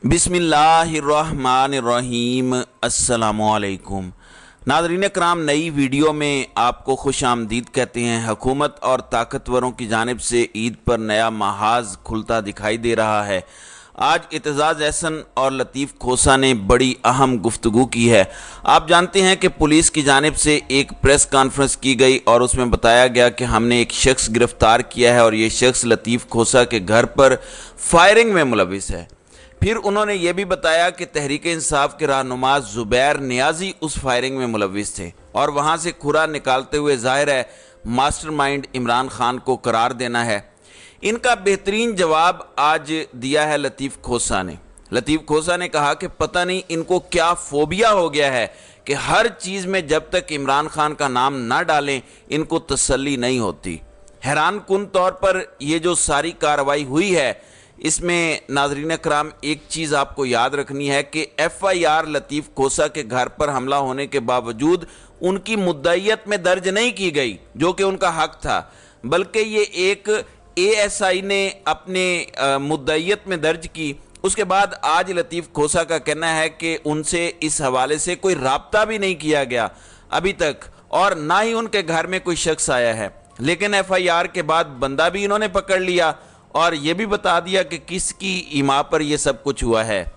बिस्मिल्लाहिर्रहमानिर्रहीम। अस्सलामुअलैकुम नाज़रीन कराम, नई वीडियो में आपको खुश आमदीद कहते हैं। हुकूमत और ताकतवरों की जानिब से ईद पर नया महाज खुलता दिखाई दे रहा है। आज एतजाज़ अहसन और लतीफ़ खोसा ने बड़ी अहम गुफ्तगू की है। आप जानते हैं कि पुलिस की जानिब से एक प्रेस कॉन्फ्रेंस की गई और उसमें बताया गया कि हमने एक शख्स गिरफ़्तार किया है और ये शख्स लतीफ़ खोसा के घर पर फायरिंग में मुलविस है। फिर उन्होंने ये भी बताया कि तहरीक इंसाफ के रहनुमा ज़ुबैर नियाज़ी उस फायरिंग में मुलविस थे और वहाँ से खुरा निकालते हुए ज़ाहिर है मास्टरमाइंड इमरान खान को करार देना है। इनका बेहतरीन जवाब आज दिया है लतीफ़ खोसा ने। लतीफ़ खोसा ने कहा कि पता नहीं इनको क्या फोबिया हो गया है कि हर चीज़ में जब तक इमरान खान का नाम ना डालें इनको तसल्ली नहीं होती। हैरान कुन तौर पर ये जो सारी कार्रवाई हुई है, इसमें नाज़रीन कराम एक चीज़ आपको याद रखनी है कि FIR लतीफ़ खोसा के घर पर हमला होने के बावजूद उनकी मुद्दईयत में दर्ज नहीं की गई, जो कि उनका हक था, बल्कि ये एक ASI ने अपने मुद्दईयत में दर्ज की। उसके बाद आज लतीफ़ खोसा का कहना है कि उनसे इस हवाले से कोई राब्ता भी नहीं किया गया अभी तक और ना ही उनके घर में कोई शख्स आया है। लेकिन FIR के बाद बंदा भी इन्होंने पकड़ लिया और ये भी बता दिया कि किसकी ईमा पर यह सब कुछ हुआ है।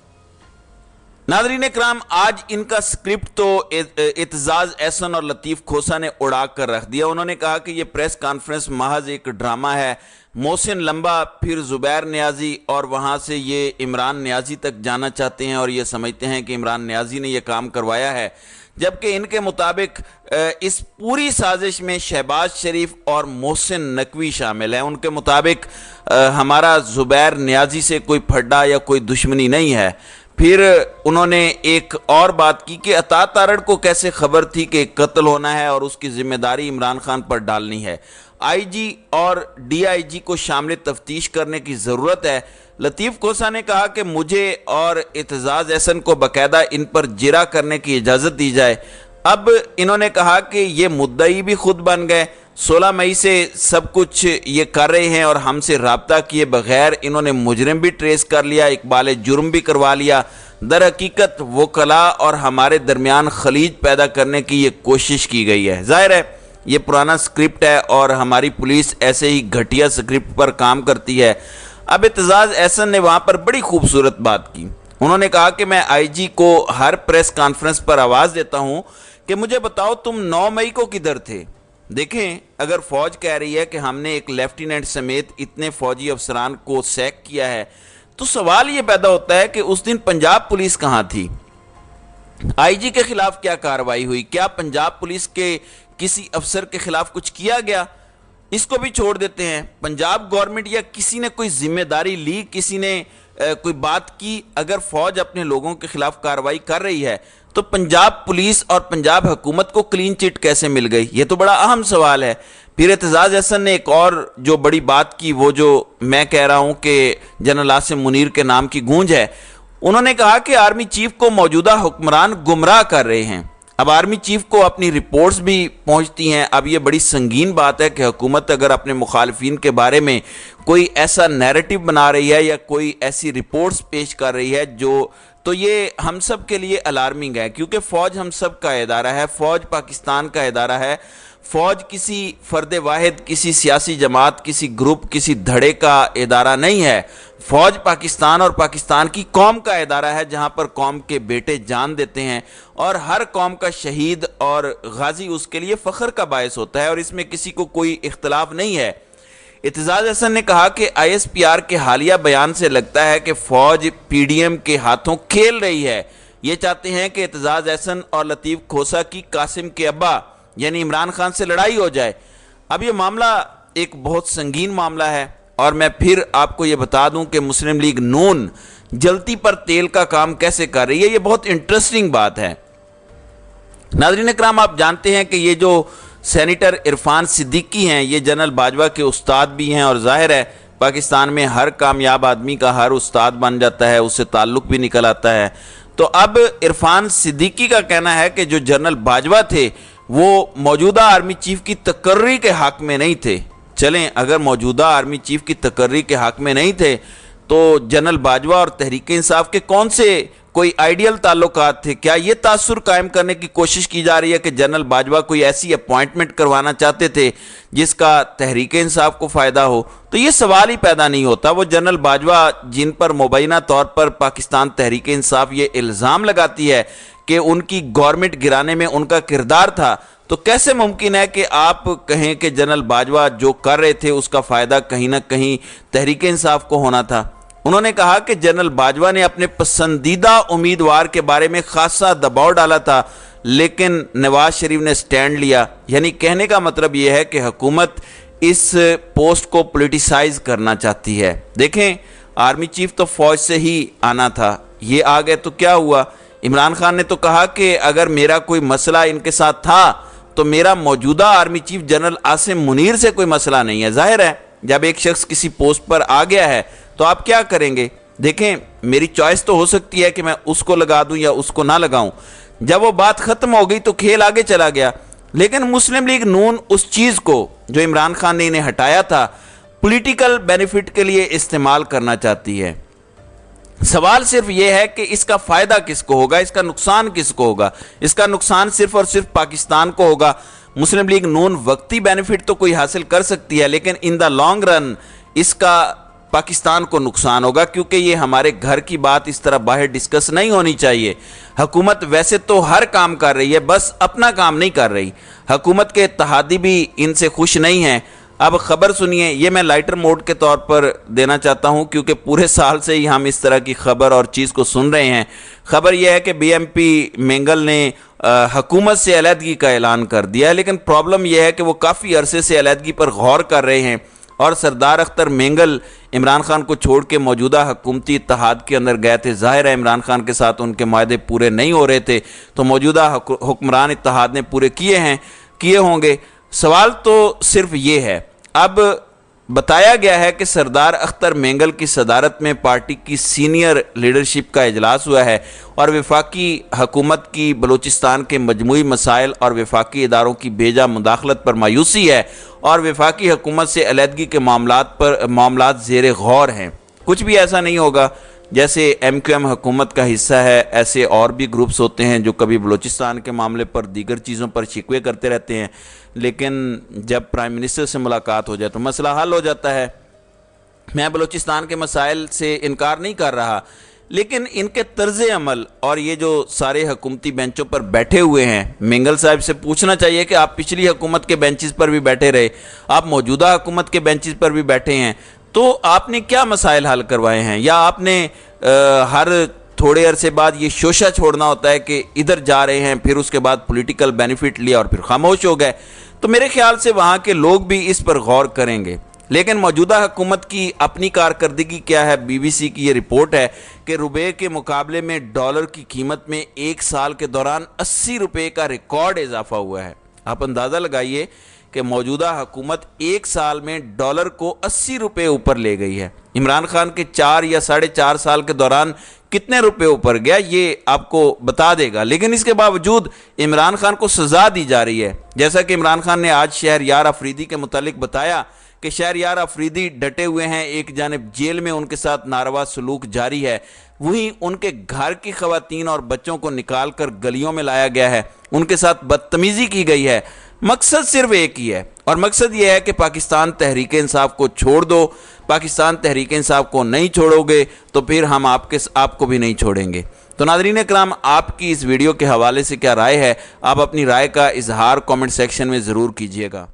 नाज़रीन कराम, आज इनका स्क्रिप्ट तो एतजाज़ अहसन और लतीफ़ खोसा ने उड़ा कर रख दिया। उन्होंने कहा कि ये प्रेस कॉन्फ्रेंस महज एक ड्रामा है। मोहसिन लंबा, फिर ज़ुबैर नियाज़ी और वहाँ से ये इमरान नियाज़ी तक जाना चाहते हैं और ये समझते हैं कि इमरान नियाज़ी ने यह काम करवाया है, जबकि इनके मुताबिक इस पूरी साजिश में शहबाज शरीफ और मोहसिन नकवी शामिल हैं। उनके मुताबिक हमारा ज़ुबैर नियाज़ी से कोई फड्डा या कोई दुश्मनी नहीं है। फिर उन्होंने एक और बात की कि अता तारड़ को कैसे खबर थी कि कत्ल होना है और उसकी ज़िम्मेदारी इमरान खान पर डालनी है। IG और DIG को शामिल तफ्तीश करने की ज़रूरत है। लतीफ़ खोसा ने कहा कि मुझे और एतजाज़ अहसन को बाकायदा इन पर जिरा करने की इजाज़त दी जाए। अब इन्होंने कहा कि ये मुद्दई भी खुद बन गए। 16 मई से सब कुछ ये कर रहे हैं और हमसे राब्ता किए बगैर इन्होंने मुजरिम भी ट्रेस कर लिया, इकबाल जुर्म भी करवा लिया। दर हकीकत वकला और हमारे दरमियान खलीज पैदा करने की ये कोशिश की गई है। ज़ाहिर है ये पुराना स्क्रिप्ट है और हमारी पुलिस ऐसे ही घटिया स्क्रिप्ट पर काम करती है। अब एतजाज़ अहसन ने वहाँ पर बड़ी खूबसूरत बात की। उन्होंने कहा कि मैं IG को हर प्रेस कॉन्फ्रेंस पर आवाज़ देता हूँ कि मुझे बताओ तुम 9 मई को किधर थे। देखें, अगर फ़ौज कह रही है कि हमने एक लेफ्टिनेंट समेत इतने फ़ौजी अफसरान को सैक किया है, तो सवाल ये पैदा होता है कि उस दिन पंजाब पुलिस कहाँ थी? IG के खिलाफ क्या कार्रवाई हुई? क्या पंजाब पुलिस के किसी अफसर के खिलाफ कुछ किया गया? इसको भी छोड़ देते हैं। पंजाब गवर्नमेंट या किसी ने कोई जिम्मेदारी ली, किसी ने कोई बात की? अगर फौज अपने लोगों के खिलाफ कार्रवाई कर रही है तो पंजाब पुलिस और पंजाब हुकूमत को क्लीन चिट कैसे मिल गई? ये तो बड़ा अहम सवाल है। फिर एतजाज़ अहसन ने एक और जो बड़ी बात की, वो जो मैं कह रहा हूँ कि जनरल आसिम मुनीर के नाम की गूंज है। उन्होंने कहा कि आर्मी चीफ को मौजूदा हुक्मरान गुमराह कर रहे हैं। अब आर्मी चीफ को अपनी रिपोर्ट्स भी पहुंचती हैं। अब ये बड़ी संगीन बात है कि हुकूमत अगर अपने मुखालिफिन के बारे में कोई ऐसा नैरेटिव बना रही है या कोई ऐसी रिपोर्ट्स पेश कर रही है तो ये हम सब के लिए अलार्मिंग है, क्योंकि फ़ौज हम सब का इदारा है। फ़ौज पाकिस्तान का इदारा है। फ़ौज किसी फ़र्द वाहिद, किसी सियासी जमात, किसी ग्रुप, किसी धड़े का इदारा नहीं है। फ़ौज पाकिस्तान और पाकिस्तान की कौम का इदारा है, जहाँ पर कौम के बेटे जान देते हैं और हर कौम का शहीद और गाजी उसके लिए फ़ख्र का बायस होता है और इसमें किसी को कोई इख्तलाफ नहीं है। एतजाज़ अहसन ने कहा कि ISPR के हालिया बयान से लगता है कि फ़ौज PDM के हाथों खेल रही है। ये चाहते हैं कि एतजाज़ अहसन और लतीफ़ खोसा की कासिम के अब्बा यानी इमरान खान से लड़ाई हो जाए। अब ये मामला एक बहुत संगीन मामला है और मैं फिर आपको ये बता दूं कि मुस्लिम लीग नून जलती पर तेल का काम कैसे कर रही है। ये बहुत इंटरेस्टिंग बात है। नाज़रीन कराम, आप जानते हैं कि ये जो सेनेटर इरफान सिद्दीकी हैं, ये जनरल बाजवा के उस्ताद भी हैं और ज़ाहिर है पाकिस्तान में हर कामयाब आदमी का हर उस्ताद बन जाता है, उससे ताल्लुक़ भी निकल आता है। तो अब इरफान सिद्दीकी का कहना है कि जो जनरल बाजवा थे वो मौजूदा आर्मी चीफ की तकर्री के हक़ में नहीं थे। चलें, अगर मौजूदा आर्मी चीफ की तकर्री के हक़ में नहीं थे تو جنرل باجوہ اور تحریک انصاف کے کون سے کوئی آئیڈیل تعلقات تھے؟ کیا یہ تاثر قائم کرنے کی کوشش کی جا رہی ہے کہ جنرل باجوہ کوئی ایسی اپوائنٹمنٹ کروانا چاہتے تھے جس کا تحریک انصاف کو فائدہ ہو؟ تو یہ سوال ہی پیدا نہیں ہوتا۔ وہ جنرل باجوہ جن پر مبینہ طور پر پاکستان تحریک انصاف یہ الزام لگاتی ہے کہ ان کی گورنمنٹ گرانے میں ان کا کردار تھا، تو کیسے ممکن ہے کہ آپ کہیں کہ جنرل باجوہ جو کر رہے تھے اس کا فائدہ کہیں نہ کہیں تحریک انصاف کو ہونا تھا؟ انہوں نے کہا کہ جنرل باجوہ نے اپنے پسندیدہ امیدوار کے بارے میں خاصا دباؤ ڈالا تھا، لیکن نواز شریف نے سٹینڈ لیا۔ یعنی کہنے کا مطلب یہ ہے کہ حکومت اس پوسٹ کو پولیٹیسائز کرنا چاہتی ہے۔ دیکھیں، آرمی چیف تو فوج سے ہی آنا تھا، یہ آ گئے تو کیا ہوا؟ عمران خان نے تو کہا کہ اگر میرا کوئی مسئلہ ان کے ساتھ تھا تو میرا موجودہ army chief general Asim Munir سے کوئی مسئلہ نہیں ہے۔ ظاہر ہے جب ایک شخص کسی پوسٹ پر آ گیا ہے تو آپ کیا کریں گے؟ دیکھیں، میری چوائس تو ہو سکتی ہے کہ میں اس کو لگا دوں یا اس کو نہ لگاؤں۔ جب وہ بات ختم ہو گئی تو کھیل آگے چلا گیا، لیکن مسلم لیگ نون اس چیز کو جو عمران خان نے انہیں ہٹایا تھا پولیٹیکل بینیفٹ کے لیے استعمال کرنا چاہتی ہے۔ سوال صرف یہ ہے کہ اس کا فائدہ کس کو ہوگا، اس کا نقصان کس کو ہوگا؟ اس کا نقصان صرف اور صرف پاکستان کو ہوگا۔ مسلم لیگ نون وقتی بینیفٹ تو کوئی حاصل کر سکتی ہے، لیکن ان دا لانگ رن اس کا پاکستان کو نقصان ہوگا، کیونکہ یہ ہمارے گھر کی بات اس طرح باہر ڈسکس نہیں ہونی چاہیے۔ حکومت ویسے تو ہر کام کر رہی ہے، بس اپنا کام نہیں کر رہی۔ حکومت کے اتحادی بھی ان سے خوش نہیں ہیں۔ اب خبر سنیے، یہ میں لائٹر موڈ کے طور پر دینا چاہتا ہوں کیونکہ پورے سال سے ہی ہم اس طرح کی خبر اور چیز کو سن رہے ہیں۔ خبر یہ ہے کہ بی ایم پی مینگل نے حکومت سے علیحدگی کا اعلان کر دیا ہے، لیکن پرابلم یہ ہے کہ وہ کافی عرصے سے علیحدگی پر غور کر رہے ہیں، اور سردار اختر مینگل عمران خان کو چھوڑ کے موجودہ حکومتی اتحاد کے اندر گئے تھے۔ ظاہر ہے عمران خان کے ساتھ ان کے معاہدے پورے نہیں ہو رہے تھے، تو موجودہ حکمران اتحاد نے پورے کیے ہوں گے۔ سوال تو صرف یہ ہے، اب بتایا گیا ہے کہ سردار اختر مینگل کی صدارت میں پارٹی کی سینئر لیڈرشپ کا اجلاس ہوا ہے، اور وفاقی حکومت کی بلوچستان کے مجموعی مسائل اور وفاقی اداروں کی بیجا مداخلت پر مایوسی ہے، اور وفاقی حکومت سے علیحدگی کے معاملات زیر غور ہیں۔ کچھ بھی ایسا نہیں ہوگا جیسے ایم کیو ایم حکومت کا حصہ ہے، ایسے اور بھی گروپس ہوتے ہیں جو کبھی بلوچستان کے معاملے پر دیگر چیزوں پر شکوے کرتے رہتے ہیں، لیکن جب پرائم منسٹر سے ملاقات ہو جائے تو مسئلہ حل ہو جاتا ہے۔ میں بلوچستان کے مسائل سے انکار نہیں کر رہا، لیکن ان کے طرز عمل اور یہ جو سارے حکومتی بینچوں پر بیٹھے ہوئے ہیں، مینگل صاحب سے پوچھنا چاہیے کہ آپ پچھلی حکومت کے بینچز پر بھی بیٹھے رہے، آپ موجودہ حکومت کے بینچز پر بھی بیٹھے ہیں، تو آپ نے کیا مسائل حل کروائے ہیں؟ یا آپ نے ہر تھوڑے عرصے بعد یہ شوشہ چھوڑنا ہوتا ہے کہ ادھر جا رہے ہیں، پھر اس کے بعد پولیٹیکل بینیفٹ لیا اور پھر خاموش ہو گئے؟ تو میرے خیال سے وہاں کے لوگ بھی اس پر غور کریں گے۔ لیکن موجودہ حکومت کی اپنی کارکردگی کیا ہے؟ بی بی سی کی یہ رپورٹ ہے کہ روپے کے مقابلے میں ڈالر کی قیمت میں ایک سال کے دوران 80 روپے کا ریکارڈ اضافہ ہوا ہے۔ آپ اندازہ لگائیے کہ موجودہ حکومت ایک سال میں ڈالر کو 80 روپے اوپر لے گئی ہے۔ عمران خان کے 4 یا 4.5 سال کے دوران کتنے روپے اوپر گیا یہ آپ کو بتا دے گا، لیکن اس کے باوجود عمران خان کو سزا دی جا رہی ہے۔ جیسا کہ عمران خان نے آج شہریار آفریدی کے متعلق بتایا کہ شہریار آفریدی ڈٹے ہوئے ہیں، ایک جانب جیل میں ان کے ساتھ ناروا سلوک جاری ہے، وہیں ان کے گھر کی خواتین اور بچوں کو نکال کر گلیوں میں لایا گیا ہے، ان کے ساتھ بدتمیزی کی گئی ہے۔ مقصد صرف ایک ہی ہے، اور مقصد یہ ہے کہ پاکستان تحریک انصاف کو چھوڑ دو۔ پاکستان تحریک انصاف کو نہیں چھوڑو گے تو پھر ہم آپ کو بھی نہیں چھوڑیں گے۔ تو ناظرین اکرام، آپ کی اس ویڈیو کے حوالے سے کیا رائے ہے؟ آپ اپنی رائے کا اظہار کامنٹ سیکشن میں ضرور کیجیے گا۔